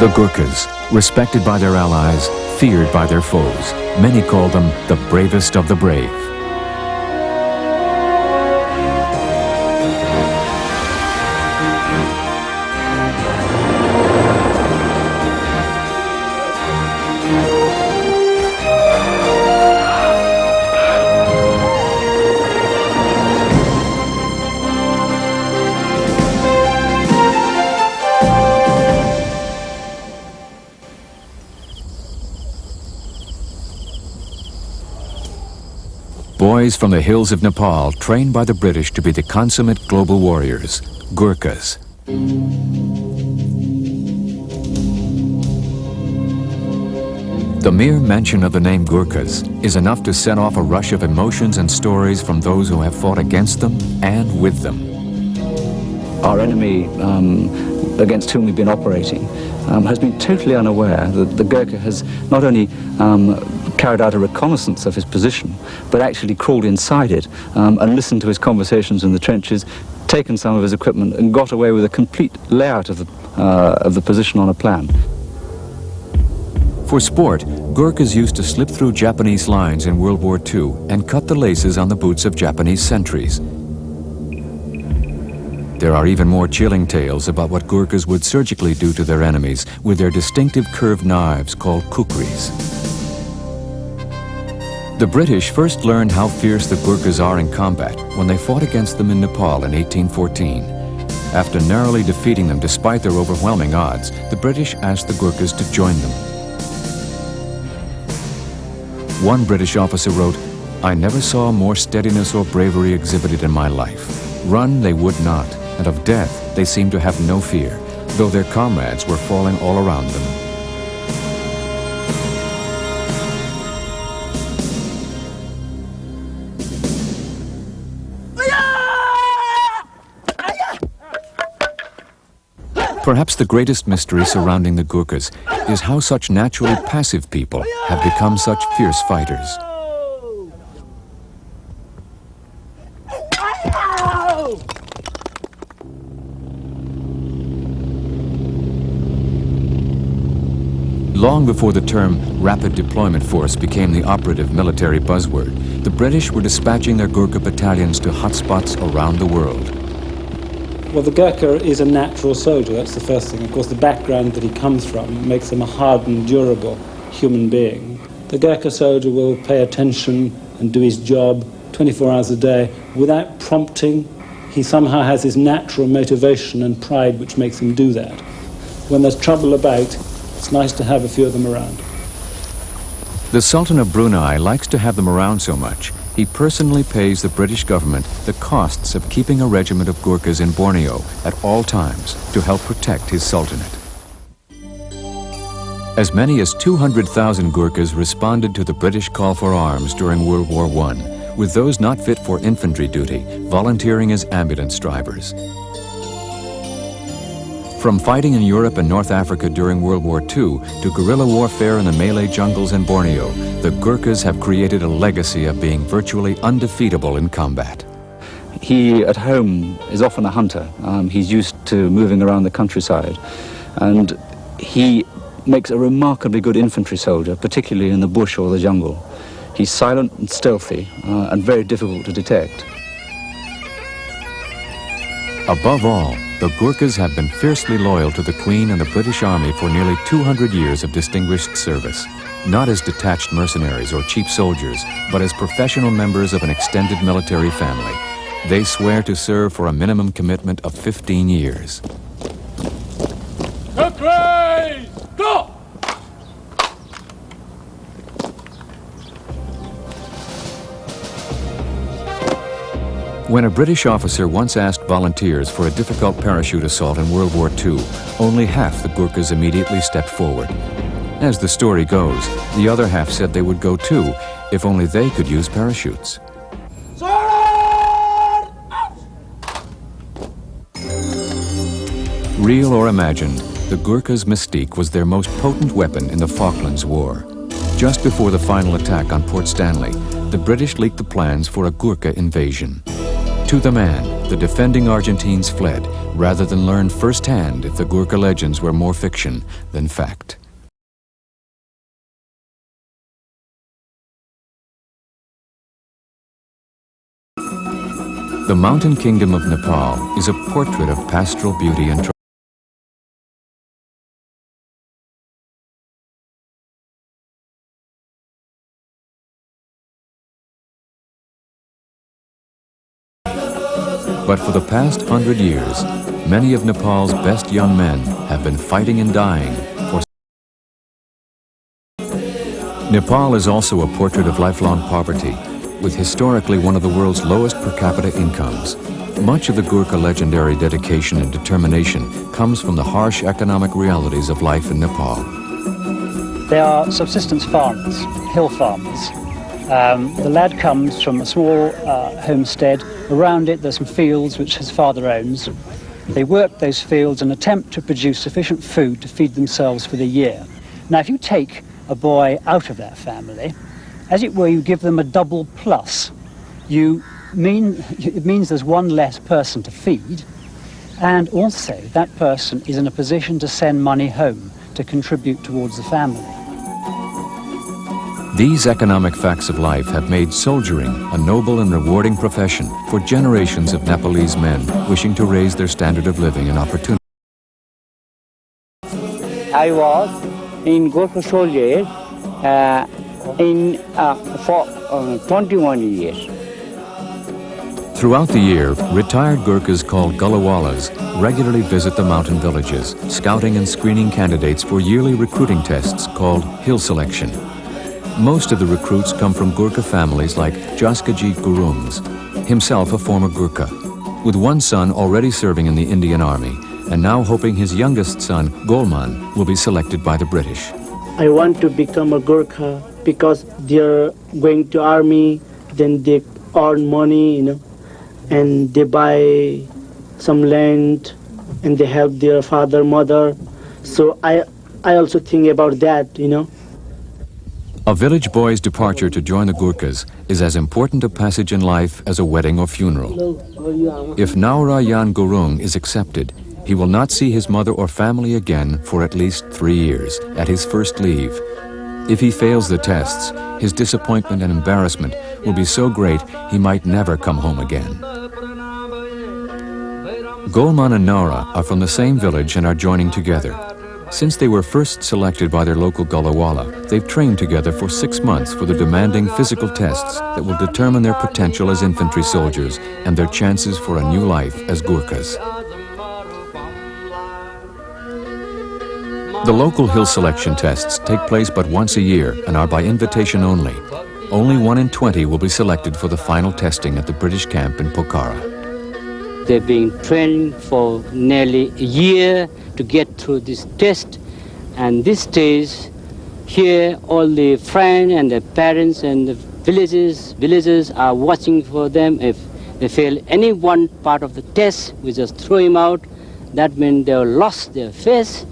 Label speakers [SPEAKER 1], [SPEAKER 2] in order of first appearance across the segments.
[SPEAKER 1] The Gurkhas, respected by their allies, feared by their foes. Many call them the bravest of the brave. Boys from the hills of Nepal trained by the British to be the consummate global warriors, Gurkhas. The mere mention of the name Gurkhas is enough to set off a rush of emotions and stories from those who have fought against them and with them.
[SPEAKER 2] Our enemy against whom we've been operating has been totally unaware that the Gurkha has not only carried out a reconnaissance of his position, but actually crawled inside it and listened to his conversations in the trenches, taken some of his equipment and got away with a complete layout of the position on a plan.
[SPEAKER 1] For sport, Gurkhas used to slip through Japanese lines in World War II and cut the laces on the boots of Japanese sentries. There are even more chilling tales about what Gurkhas would surgically do to their enemies with their distinctive curved knives called kukris. The British first learned how fierce the Gurkhas are in combat when they fought against them in Nepal in 1814. After narrowly defeating them despite their overwhelming odds, the British asked the Gurkhas to join them. One British officer wrote, "I never saw more steadiness or bravery exhibited in my life. Run they would not, and of death they seemed to have no fear, though their comrades were falling all around them." Perhaps the greatest mystery surrounding the Gurkhas is how such naturally passive people have become such fierce fighters. Long before the term Rapid Deployment Force became the operative military buzzword, the British were dispatching their Gurkha battalions to hotspots around the world.
[SPEAKER 3] Well, the Gurkha is a natural soldier, that's the first thing. Of course, the background that he comes from makes him a hardened, durable human being. The Gurkha soldier will pay attention and do his job 24 hours a day without prompting. He somehow has his natural motivation and pride which makes him do that. When there's trouble about, it's nice to have a few of them around.
[SPEAKER 1] The Sultan of Brunei likes to have them around so much, he personally pays the British government the costs of keeping a regiment of Gurkhas in Borneo at all times to help protect his sultanate. As many as 200,000 Gurkhas responded to the British call for arms during World War I, with those not fit for infantry duty volunteering as ambulance drivers. From fighting in Europe and North Africa during World War II to guerrilla warfare in the Malay jungles in Borneo, the Gurkhas have created a legacy of being virtually undefeatable in combat.
[SPEAKER 2] He, at home, is often a hunter. He's used to moving around the countryside. And he makes a remarkably good infantry soldier, particularly in the bush or the jungle. He's silent and stealthy and very difficult to detect.
[SPEAKER 1] Above all, the Gurkhas have been fiercely loyal to the Queen and the British Army for nearly 200 years of distinguished service, not as detached mercenaries or cheap soldiers, but as professional members of an extended military family. They swear to serve for a minimum commitment of 15 years.
[SPEAKER 4] Go!
[SPEAKER 1] When a British officer once asked volunteers for a difficult parachute assault in World War II, only half the Gurkhas immediately stepped forward. As the story goes, the other half said they would go too, if only they could use parachutes. Real or imagined, the Gurkhas' mystique was their most potent weapon in the Falklands War. Just before the final attack on Port Stanley, the British leaked the plans for a Gurkha invasion. To the man, the defending Argentines fled, rather than learn firsthand if the Gurkha legends were more fiction than fact. The mountain kingdom of Nepal is a portrait of pastoral beauty and But for the past 100 years, many of Nepal's best young men have been fighting and dying for. Nepal is also a portrait of lifelong poverty, with historically one of the world's lowest per capita incomes. Much of the Gurkha legendary dedication and determination comes from the harsh economic realities of life in Nepal.
[SPEAKER 5] They are subsistence farmers, hill farmers. The lad comes from a small homestead. Around it there's some fields which his father owns. They work those fields and attempt to produce sufficient food to feed themselves for the year. Now if you take a boy out of that family, as it were you give them a double plus. It means there's one less person to feed, and also that person is in a position to send money home to contribute towards the family.
[SPEAKER 1] These economic facts of life have made soldiering a noble and rewarding profession for generations of Nepalese men wishing to raise their standard of living and opportunity.
[SPEAKER 6] I was in Gurkha soldier for 21 years.
[SPEAKER 1] Throughout the year, retired Gurkhas called Gulliwalas regularly visit the mountain villages, scouting and screening candidates for yearly recruiting tests called hill selection. Most of the recruits come from Gurkha families like Jaskaji Gurungs, himself a former Gurkha, with one son already serving in the Indian Army, and now hoping his youngest son, Golman, will be selected by the British.
[SPEAKER 7] I want to become a Gurkha because they're going to army, then they earn money, and they buy some land, and they help their father, mother. So I also think about that,
[SPEAKER 1] A village boy's departure to join the Gurkhas is as important a passage in life as a wedding or funeral. If Naura Yan Gurung is accepted, he will not see his mother or family again for at least 3 years at his first leave. If he fails the tests, his disappointment and embarrassment will be so great he might never come home again. Golman and Naura are from the same village and are joining together. Since they were first selected by their local Gulliwala, they've trained together for 6 months for the demanding physical tests that will determine their potential as infantry soldiers and their chances for a new life as Gurkhas. The local hill selection tests take place but once a year and are by invitation only. Only 1 in 20 will be selected for the final testing at the British camp in Pokhara.
[SPEAKER 6] They've been training for nearly a year to get through this test, and this stage here all the friends and the parents and the villagers are watching for them. If they fail any one part of the test, we just throw him out. That means they've lost their face,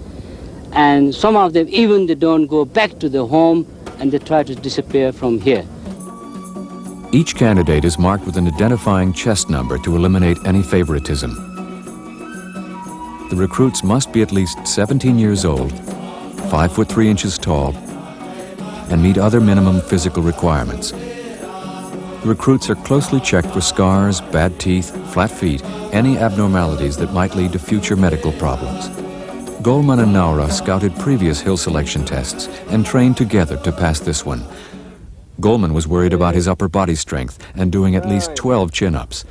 [SPEAKER 6] and some of them even they don't go back to their home and they try to disappear from here.
[SPEAKER 1] Each candidate is marked with an identifying chest number to eliminate any favoritism. The recruits must be at least 17 years old, 5 foot 3 inches tall, and meet other minimum physical requirements. The recruits are closely checked for scars, bad teeth, flat feet, any abnormalities that might lead to future medical problems. Golman and Naura scouted previous hill selection tests and trained together to pass this one. Golman was worried about his upper body strength and doing at least 12 chin-ups,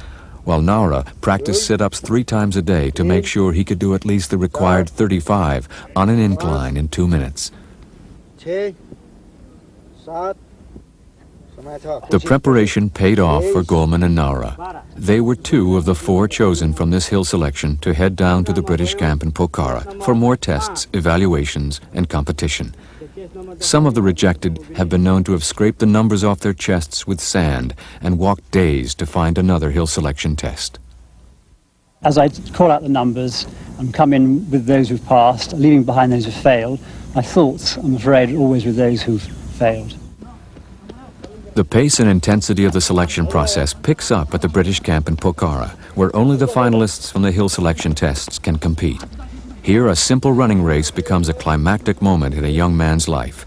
[SPEAKER 1] while Naura practiced sit-ups 3 times a day to make sure he could do at least the required 35 on an incline in 2 minutes. The preparation paid off for Golman and Naura. They were 2 of the 4 chosen from this hill selection to head down to the British camp in Pokhara for more tests, evaluations, and competition. Some of the rejected have been known to have scraped the numbers off their chests with sand and walked days to find another hill selection test.
[SPEAKER 5] As I call out the numbers and come in with those who've passed, leaving behind those who've failed, my thoughts, I'm afraid, are always with those who've failed.
[SPEAKER 1] The pace and intensity of the selection process picks up at the British camp in Pokhara, where only the finalists from the hill selection tests can compete. Here, a simple running race becomes a climactic moment in a young man's life.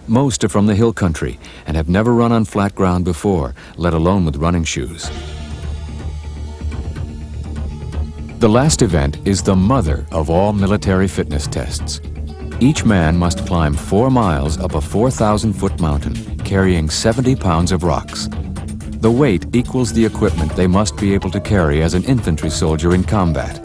[SPEAKER 1] Most are from the hill country and have never run on flat ground before, let alone with running shoes. The last event is the mother of all military fitness tests. Each man must climb 4 miles up a 4,000-foot mountain, carrying 70 pounds of rocks. The weight equals the equipment they must be able to carry as an infantry soldier in combat.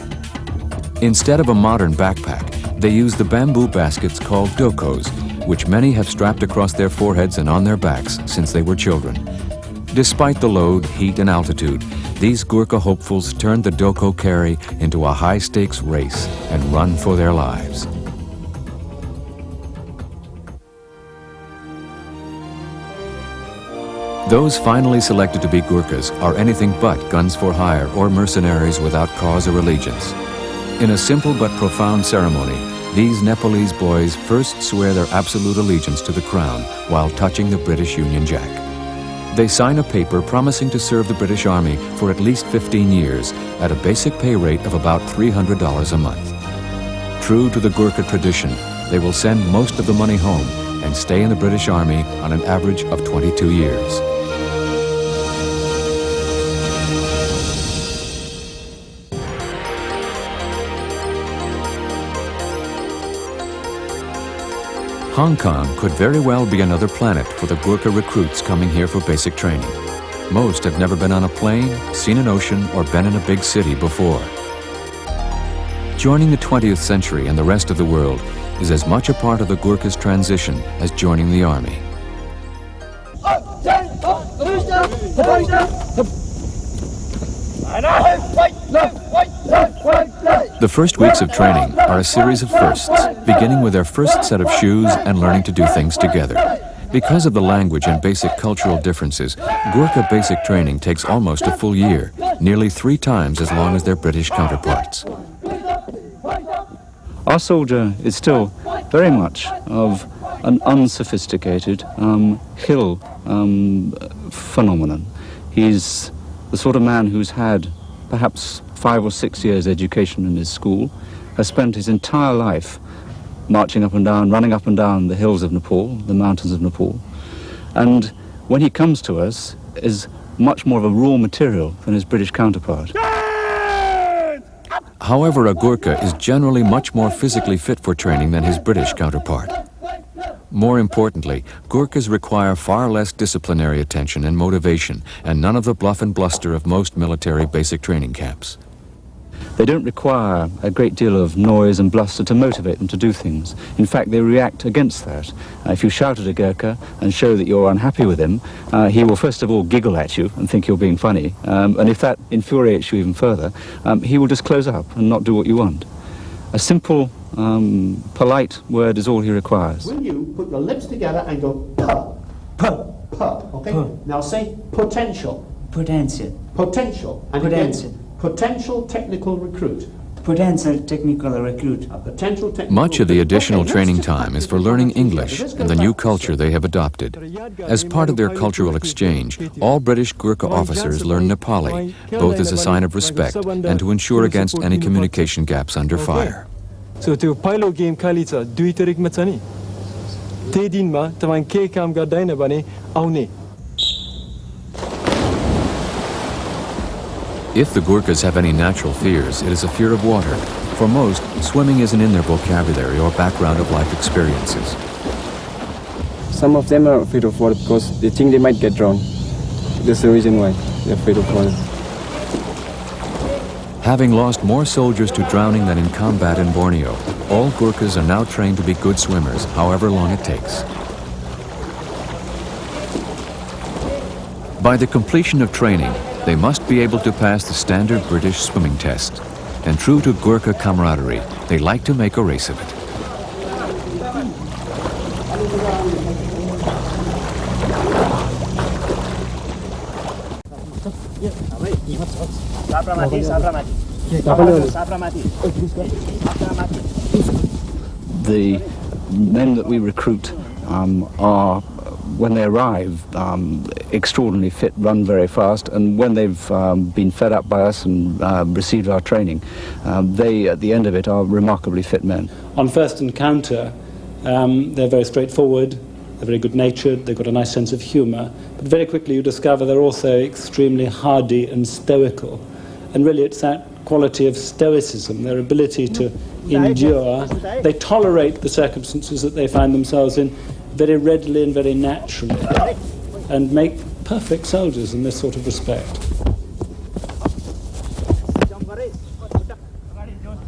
[SPEAKER 1] Instead of a modern backpack, they use the bamboo baskets called dokos, which many have strapped across their foreheads and on their backs since they were children. Despite the load, heat, and altitude, these Gurkha hopefuls turned the doko carry into a high-stakes race and run for their lives. Those finally selected to be Gurkhas are anything but guns for hire or mercenaries without cause or allegiance. In a simple but profound ceremony, these Nepalese boys first swear their absolute allegiance to the crown while touching the British Union Jack. They sign a paper promising to serve the British Army for at least 15 years at a basic pay rate of about $300 a month. True to the Gurkha tradition, they will send most of the money home and stay in the British Army on an average of 22 years. Hong Kong could very well be another planet for the Gurkha recruits coming here for basic training. Most have never been on a plane, seen an ocean, or been in a big city before. Joining the 20th century and the rest of the world is as much a part of the Gurkhas' transition as joining the army. The first weeks of training are a series of firsts, beginning with their first set of shoes and learning to do things together. Because of the language and basic cultural differences, Gurkha basic training takes almost a full year, nearly 3 times as long as their British counterparts.
[SPEAKER 2] Our soldier is still very much of an unsophisticated hill phenomenon. He's the sort of man who's had perhaps 5 or 6 years education in his school, has spent his entire life marching up and down, running up and down the hills of Nepal, the mountains of Nepal. And when he comes to us, is much more of a raw material than his British counterpart.
[SPEAKER 1] However, a Gurkha is generally much more physically fit for training than his British counterpart. More importantly, Gurkhas require far less disciplinary attention and motivation, and none of the bluff and bluster of most military basic training camps.
[SPEAKER 2] They don't require a great deal of noise and bluster to motivate them to do things. In fact, they react against that. If you shout at a Gurkha and show that you're unhappy with him, he will first of all giggle at you and think you're being funny. And if that infuriates you even further, he will just close up and not do what you want. A simple, polite word is all he requires.
[SPEAKER 8] When you put your lips together and go puh, puh, puh, okay? Puh. Now say potential.
[SPEAKER 9] Potential.
[SPEAKER 8] Potential. And
[SPEAKER 9] potential.
[SPEAKER 8] Again, potential technical recruit.
[SPEAKER 9] Potential technical recruit.
[SPEAKER 1] Much of the additional training time is for learning English and the new culture they have adopted. As part of their cultural exchange, all British Gurkha officers learn Nepali, both as a sign of respect and to ensure against any communication gaps under fire.
[SPEAKER 10] So त्यो पहिलो game खाली छ 2 तारिखमा छ नि त्यही दिनमा तपाई के काम गर्दैन भने आउने.
[SPEAKER 1] If the Gurkhas have any natural fears, it is a fear of water. For most, swimming isn't in their vocabulary or background of life experiences.
[SPEAKER 11] Some of them are afraid of water because they think they might get drowned. That's the reason why they're afraid of water.
[SPEAKER 1] Having lost more soldiers to drowning than in combat in Borneo, all Gurkhas are now trained to be good swimmers, however long it takes. By the completion of training, they must be able to pass the standard British swimming test. And true to Gurkha camaraderie, they like to make a race of it.
[SPEAKER 2] The men that we recruit are when they arrive, extraordinarily fit, run very fast, and when they've been fed up by us and received our training, they, at the end of it, are remarkably fit men.
[SPEAKER 3] On first encounter, they're very straightforward, they're very good-natured, they've got a nice sense of humour, but very quickly you discover they're also extremely hardy and stoical. And really it's that quality of stoicism, their ability to endure. They tolerate the circumstances that they find themselves in very readily and very naturally, and make perfect soldiers in this sort of respect.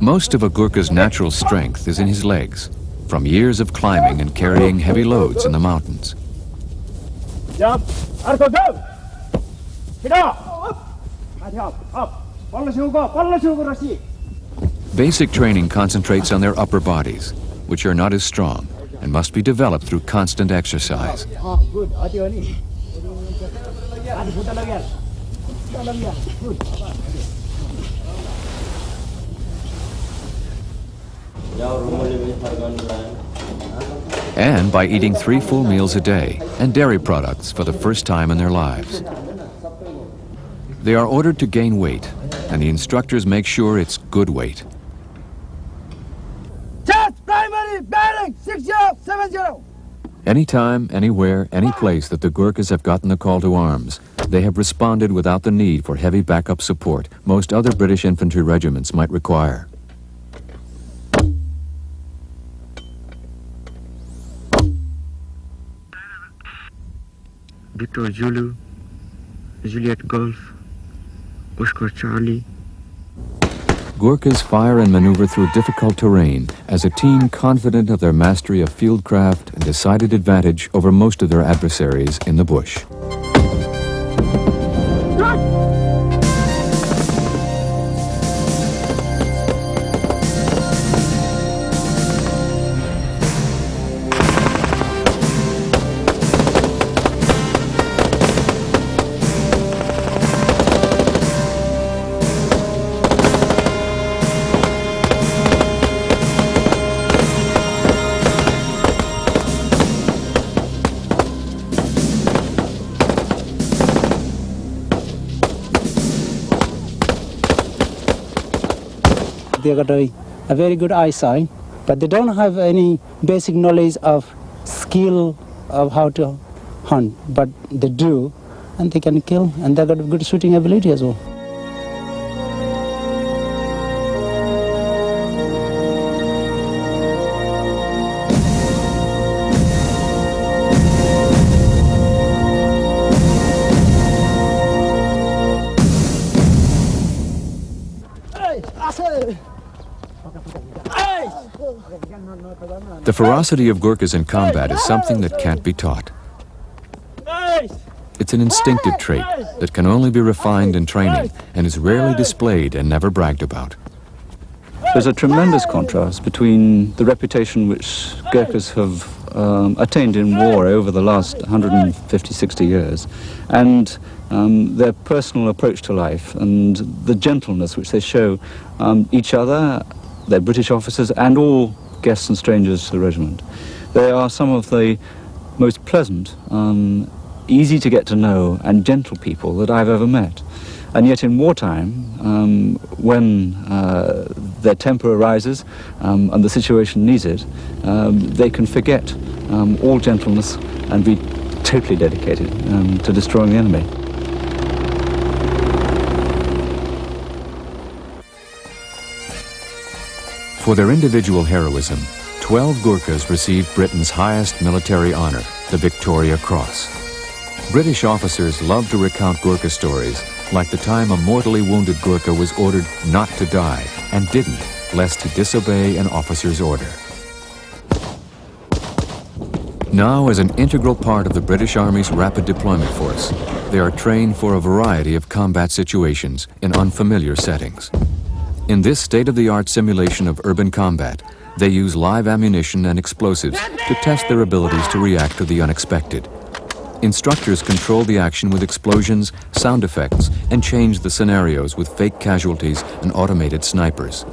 [SPEAKER 1] Most of a Gurkha's natural strength is in his legs, from years of climbing and carrying heavy loads in the mountains.
[SPEAKER 12] Jump! Arko, go! Get up! Up!
[SPEAKER 1] Basic training concentrates on their upper bodies, which are not as strong and must be developed through constant exercise. And by eating 3 full meals a day and dairy products for the first time in their lives. They are ordered to gain weight, and the instructors make sure it's good weight.
[SPEAKER 12] Chest, primary, bearing, 6070.
[SPEAKER 1] Anytime, anywhere, any place that the Gurkhas have gotten the call to arms, they have responded without the need for heavy backup support most other British infantry regiments might require.
[SPEAKER 13] Victor Zulu, Juliet Golf, Oscar Charlie.
[SPEAKER 1] Gurkhas fire and maneuver through difficult terrain as a team confident of their mastery of fieldcraft and decided advantage over most of their adversaries in the bush.
[SPEAKER 5] They got a very good eyesight, but they don't have any basic knowledge of skill of how to hunt, but they do, and they can kill, and they got good shooting ability as well.
[SPEAKER 1] The ferocity of Gurkhas in combat is something that can't be taught. It's an instinctive trait that can only be refined in training and is rarely displayed and never bragged about.
[SPEAKER 2] There's a tremendous contrast between the reputation which Gurkhas have attained in war over the last 150, 60 years and their personal approach to life and the gentleness which they show each other, their British officers and all guests and strangers to the regiment. They are some of the most pleasant, easy to get to know and gentle people that I've ever met. And yet in wartime, when their temper arises and the situation needs it, they can forget all gentleness and be totally dedicated to destroying the enemy.
[SPEAKER 1] For their individual heroism, 12 Gurkhas received Britain's highest military honor, the Victoria Cross. British officers love to recount Gurkha stories, like the time a mortally wounded Gurkha was ordered not to die and didn't, lest he disobey an officer's order. Now, as an integral part of the British Army's rapid deployment force, they are trained for a variety of combat situations in unfamiliar settings. In this state-of-the-art simulation of urban combat, they use live ammunition and explosives to test their abilities to react to the unexpected. Instructors control the action with explosions, sound effects, and change the scenarios with fake casualties and automated snipers.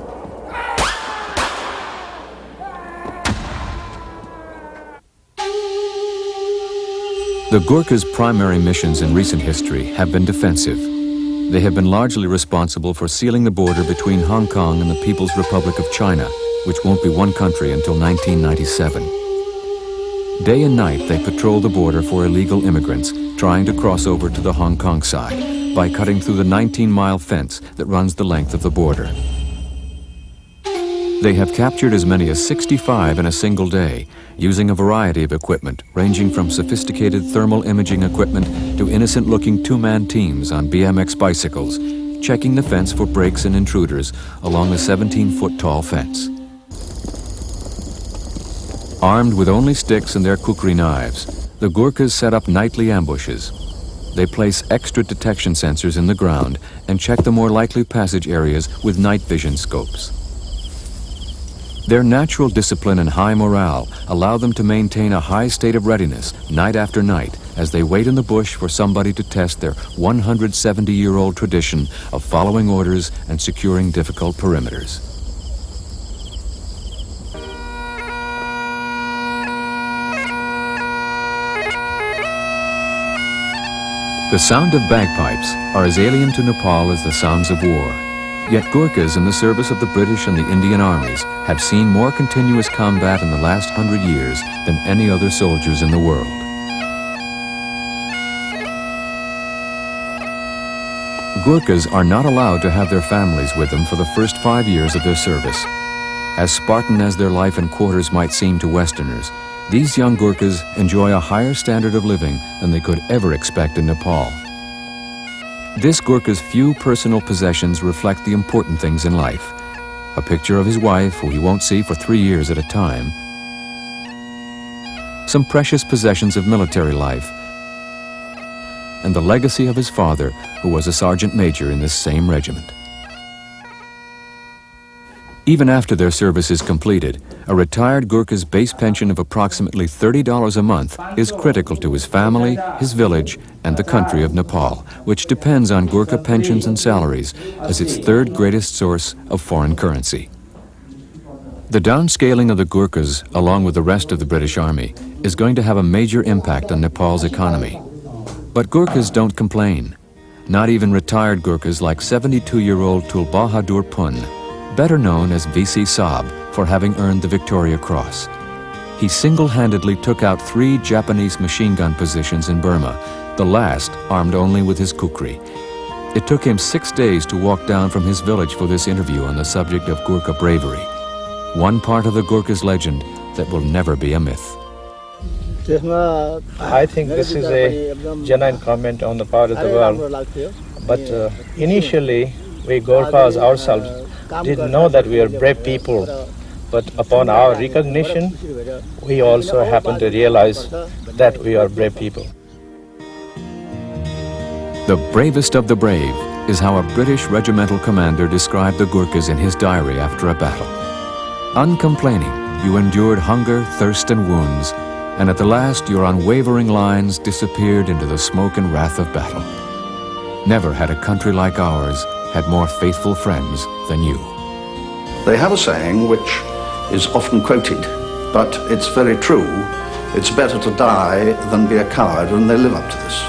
[SPEAKER 1] The Gurkhas' primary missions in recent history have been defensive. They have been largely responsible for sealing the border between Hong Kong and the People's Republic of China, which won't be one country until 1997. Day and night, they patrol the border for illegal immigrants trying to cross over to the Hong Kong side by cutting through the 19-mile fence that runs the length of the border. They have captured as many as 65 in a single day, using a variety of equipment ranging from sophisticated thermal imaging equipment to innocent-looking two-man teams on BMX bicycles, checking the fence for breaks and intruders along the 17-foot-tall fence. Armed with only sticks and their kukri knives, the Gurkhas set up nightly ambushes. They place extra detection sensors in the ground and check the more likely passage areas with night vision scopes. Their natural discipline and high morale allow them to maintain a high state of readiness night after night as they wait in the bush for somebody to test their 170-year-old tradition of following orders and securing difficult perimeters. The sound of bagpipes are as alien to Nepal as the sounds of war. Yet Gurkhas in the service of the British and the Indian armies have seen more continuous combat in the last 100 years than any other soldiers in the world. Gurkhas are not allowed to have their families with them for the first 5 years of their service. As Spartan as their life and quarters might seem to Westerners, these young Gurkhas enjoy a higher standard of living than they could ever expect in Nepal. This Gurkha's few personal possessions reflect the important things in life. A picture of his wife, who he won't see for 3 years at a time. Some precious possessions of military life. And the legacy of his father, who was a sergeant major in this same regiment. Even after their service is completed, a retired Gurkha's base pension of approximately $30 a month is critical to his family, his village, and the country of Nepal, which depends on Gurkha pensions and salaries as its third greatest source of foreign currency. The downscaling of the Gurkhas, along with the rest of the British Army, is going to have a major impact on Nepal's economy. But Gurkhas don't complain. Not even retired Gurkhas like 72-year-old Tul Bahadur Pun, better known as V.C. Saab for having earned the Victoria Cross. He single-handedly took out 3 Japanese machine gun positions in Burma, the last armed only with his kukri. It took him 6 days to walk down from his village for this interview on the subject of Gurkha bravery. One part of the Gurkha's legend that will never be a myth.
[SPEAKER 14] I think this is a genuine comment on the part of the world. But initially, we Gurkhas ourselves didn't know that we are brave people, but upon our recognition, we also happen to realize that we are brave people.
[SPEAKER 1] The bravest of the brave is how a British regimental commander described the Gurkhas in his diary after a battle. Uncomplaining, you endured hunger, thirst, and wounds, and at the last your unwavering lines disappeared into the smoke and wrath of battle. Never had a country like ours had more faithful friends than you.
[SPEAKER 15] They have a saying which is often quoted, but it's very true. It's better to die than be a coward, and they live up to this.